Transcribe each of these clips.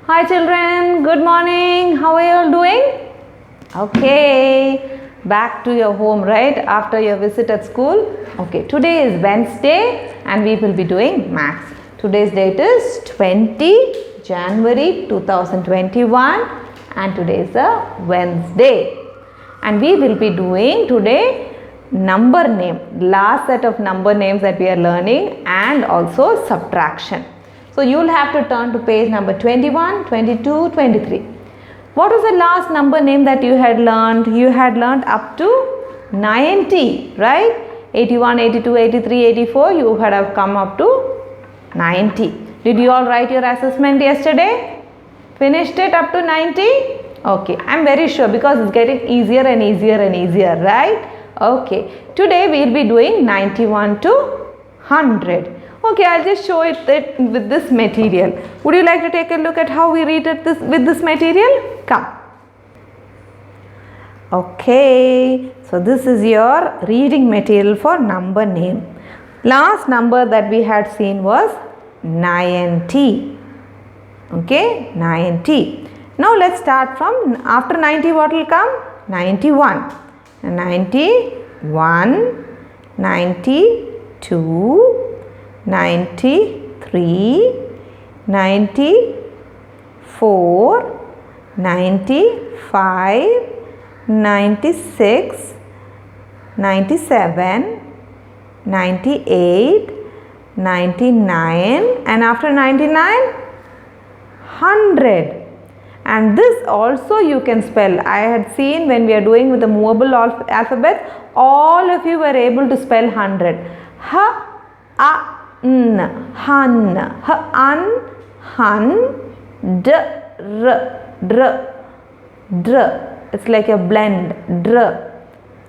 Hi children, good morning. How are you all doing? Okay, back to your home, right? After your visit at school. Okay, today is Wednesday and we will be doing maths. Today's date is 20 January 2021 and today is a Wednesday. And we will be doing today number name, last set of number names that we are learning, and also subtraction. So you will have to turn to page number 21, 22, 23. What was the last number name that you had learned? You had learned up to 90, right? 81, 82, 83, 84, you had have come up to 90. Did you all write your assessment yesterday? Finished it up to 90? Okay, I am very sure because it's getting easier and easier and easier, right? Okay, today we will be doing 91 to 100. Okay, I'll just show it with this material. Would you like to take a look at how we read it with this material? Come. Okay, so this is your reading material for number name. Last number that we had seen was 90. Okay, 90. Now let's start from after 90 what will come? 91. 91, 92, 93, 94, 95, 96, 97, 98, 99, and after 99, 100. And this also you can spell. I had seen when we are doing with the movable alphabet, all of you were able to spell 100. Ha, a, n, hun, h, un, hun, d, r, dr, dr. It's like a blend. Dr,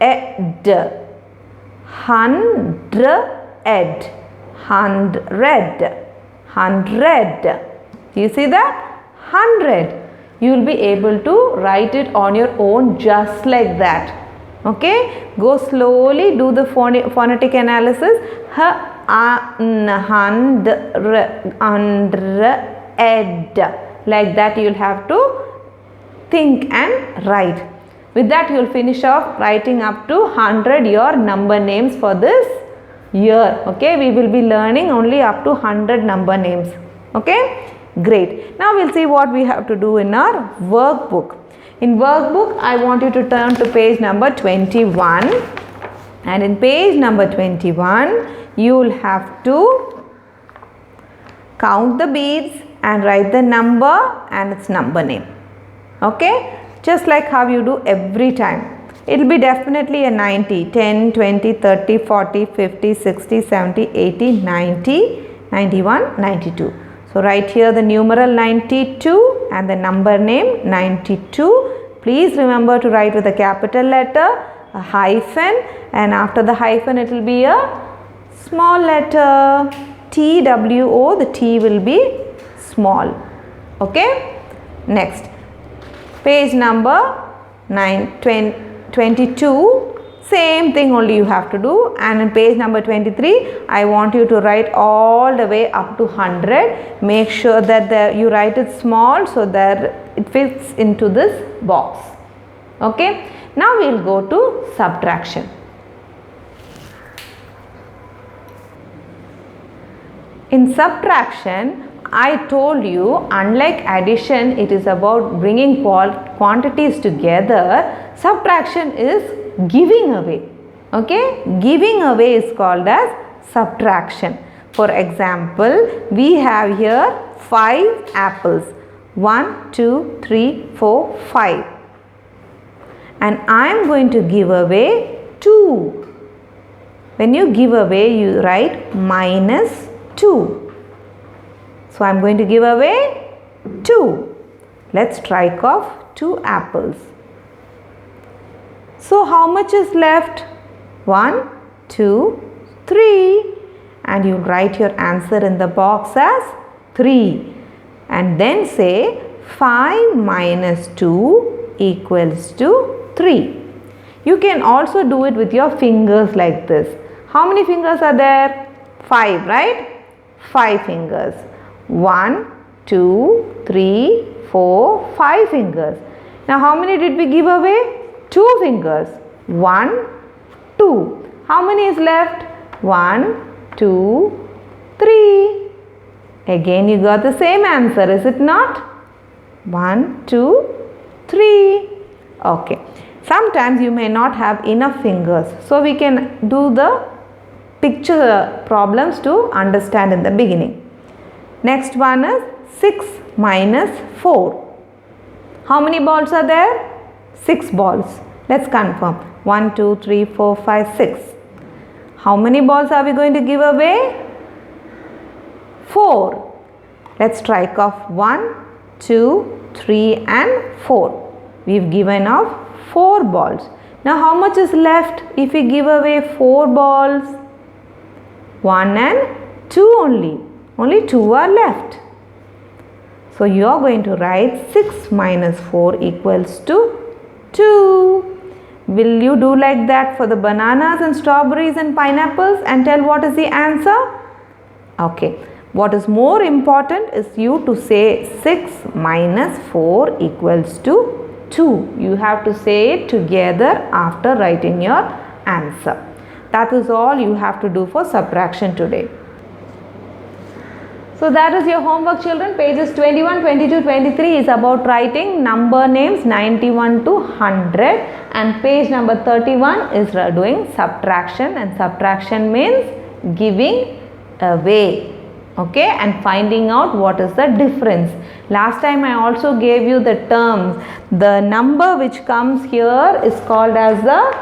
ed, hundred, hundred, hundred. Do you see that? 100. You will be able to write it on your own just like that. Okay, go slowly, do the phonetic analysis. H, a, n, hun, r, ed. Like that you will have to think and write. With that you will finish off writing up to 100 your number names for this year. Okay, we will be learning only up to 100 number names. Okay. Great. Now we'll see what we have to do in our workbook. In workbook, I want you to turn to page number 21. And in page number 21, you will have to count the beads and write the number and its number name. Okay? Just like how you do every time. It will be definitely a 90, 10, 20, 30, 40, 50, 60, 70, 80, 90, 91, 92. So write here the numeral 92 and the number name 92. Please remember to write with a capital letter, a hyphen, and after the hyphen it will be a small letter TWO. The T will be small. Okay. Next, page number 22. Same thing only you have to do, and in page number 23 I want you to write all the way up to 100. Make sure that you write it small so that it fits into this box. Okay. Now we will go to subtraction. In subtraction, I told you unlike addition it is about bringing quantities together. Subtraction is giving away. Okay, giving away is called as subtraction. For example, we have here 5 apples. 1, 2, 3, 4, 5. And I am going to give away 2. When you give away, you write minus 2. So I am going to give away 2. Let's strike off 2 apples. So how much is left? 1, 2, 3. And you write your answer in the box as 3. And then say 5 minus 2 equals to 3. You can also do it with your fingers like this. How many fingers are there? 5, right? 5 fingers. 1, 2, 3, 4, 5 fingers. Now how many did we give away? 2 fingers. 1, 2. How many is left? 1, 2, 3. Again you got the same answer, is it not? 1, 2, 3. Okay. Sometimes you may not have enough fingers. So we can do the picture problems to understand in the beginning. Next one is 6 minus 4. How many balls are there? 6 balls. Let's confirm. 1, 2, 3, 4, 5, 6. How many balls are we going to give away? 4. Let's strike off 1, 2, 3 and 4. We've given off 4 balls. Now how much is left if we give away 4 balls? 1 and 2 only. Only 2 are left. So you are going to write 6 minus 4 equals to 2. Will you do like that for the bananas and strawberries and pineapples and tell what is the answer? Okay. What is more important is you to say 6 minus 4 equals to 2. You have to say it together after writing your answer. That is all you have to do for subtraction today. So that is your homework, children. Pages 21, 22, 23 is about writing number names 91 to 100, and page number 31 is doing subtraction, and subtraction means giving away. Okay, and finding out what is the difference. Last time I also gave you the terms. The number which comes here is called as the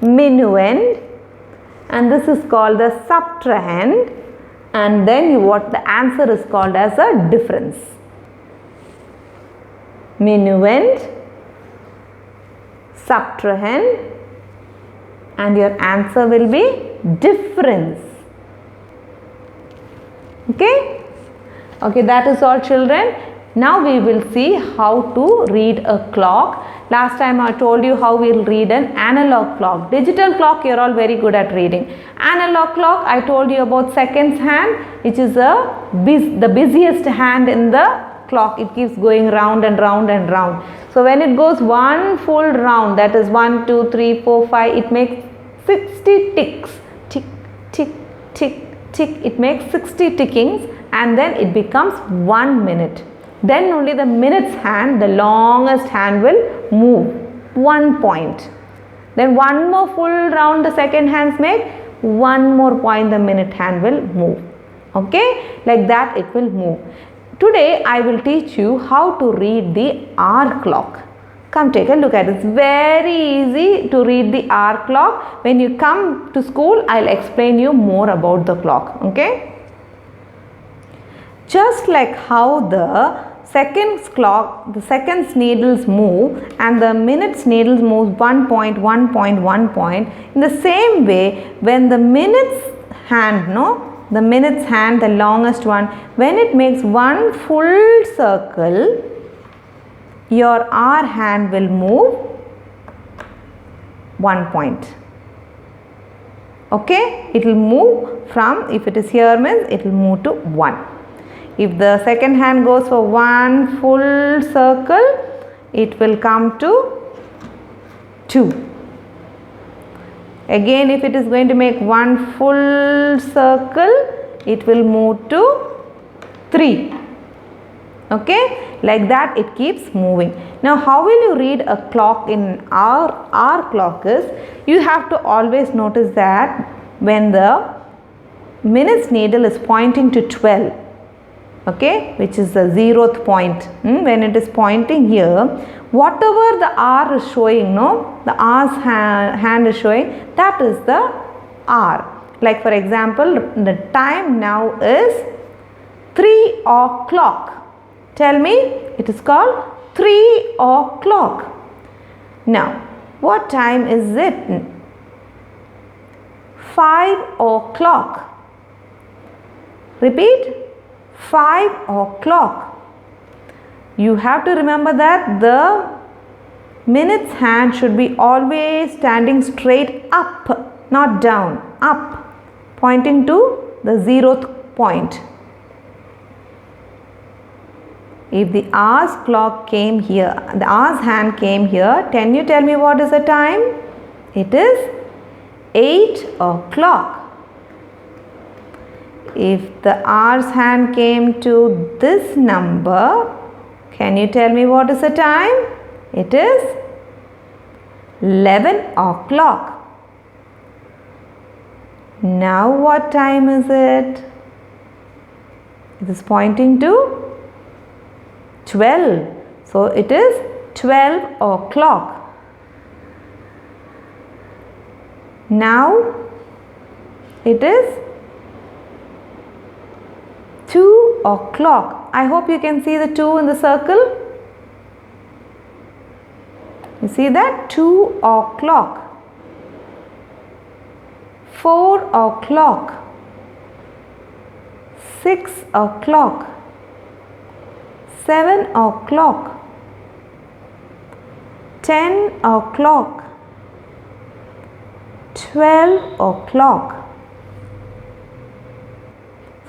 minuend, and this is called the subtrahend, and then what the answer is called as a difference. Minuend, subtrahend, and your answer will be difference. Okay? Okay, that is all, children. Now we will see how to read a clock. Last time I told you how we will read an analog clock. Digital clock you are all very good at reading. Analog clock I told you about seconds hand, which is the busiest hand in the clock. It keeps going round and round and round. So when it goes one full round, that is 1, 2, 3, 4, 5, it makes 60 ticks. Tick, tick, tick, tick. It makes 60 tickings, and then it becomes 1 minute. Then only the minutes hand, the longest hand, will move 1 point. Then one more full round the second hands make, 1 more point the minute hand will move. Okay, like that it will move. Today I will teach you how to read the hour clock. Come take a look at it. It's very easy to read the hour clock. When you come to school, I'll explain you more about the clock. Okay. Just like how the seconds needles move and the minutes needles move 1 point, 1 point, 1 point. In the same way, when the minutes hand, the minutes hand, the longest one, when it makes one full circle, your hour hand will move 1 point. Okay, it will move from, if it is here means it will move to 1. If the second hand goes for one full circle, it will come to 2. Again, if it is going to make one full circle, it will move to 3. Okay, like that it keeps moving. Now how will you read a clock in our clock is, you have to always notice that when the minutes needle is pointing to 12, okay, which is the 0th point, when it is pointing here, whatever the hour is showing, the hour's hand is showing, that is the hour. Like for example, the time now is 3 o'clock. Tell me, it is called 3 o'clock. Now, what time is it? 5 o'clock. Repeat, 5 o'clock. You have to remember that the minutes hand should be always standing straight up, not down, up, pointing to the 0th point. If the hour's clock came here, the hour's hand came here, can you tell me what is the time? It is 8 o'clock. If the hour's hand came to this number, can you tell me what is the time? It is 11 o'clock. Now what time is it? It is pointing to 12. So it is 12 o'clock. Now it is 2 o'clock. I hope you can see the 2 in the circle. You see that? 2 o'clock. 4 o'clock. 6 o'clock. 7 o'clock. 10 o'clock. 12 o'clock.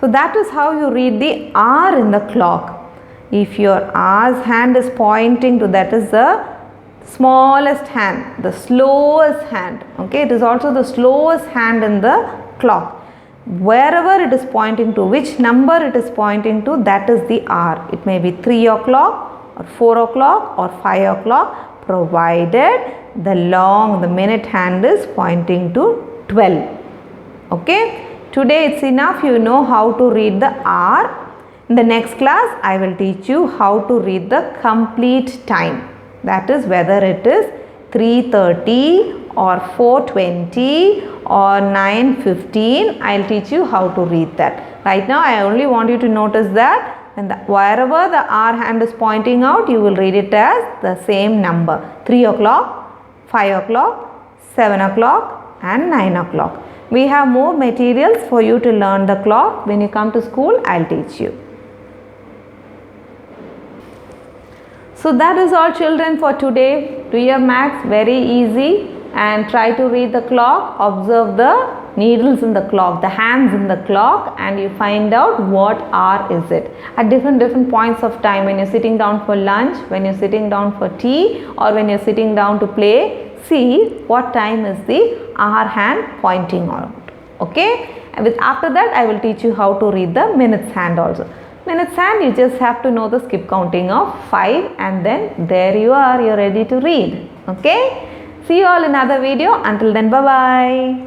So that is how you read the hour in the clock. If your hour's hand is pointing to, that is the smallest hand, the slowest hand. Okay, it is also the slowest hand in the clock. Wherever it is pointing to, which number it is pointing to, that is the hour. It may be 3 o'clock or 4 o'clock or 5 o'clock, provided the minute hand is pointing to 12. Okay, today it's enough you know how to read the hour. In the next class, I will teach you how to read the complete time. That is whether it is 3:30 or 4:20 or 9:15. I'll teach you how to read that. Right now, I only want you to notice that wherever the hour hand is pointing out, you will read it as the same number. 3 o'clock, 5 o'clock, 7 o'clock and 9 o'clock. We have more materials for you to learn the clock. When you come to school, I'll teach you. So that is all children for today. Do your maths very easy and try to read the clock. Observe the needles in the clock, the hands in the clock, and you find out what hour is it. At different points of time, when you're sitting down for lunch, when you're sitting down for tea, or when you're sitting down to play, see what time is the hour hand pointing out. Okay? And after that, I will teach you how to read the minutes hand also. Minutes hand, you just have to know the skip counting of 5, and then there you are, you're ready to read. Okay? See you all in another video. Until then, bye-bye.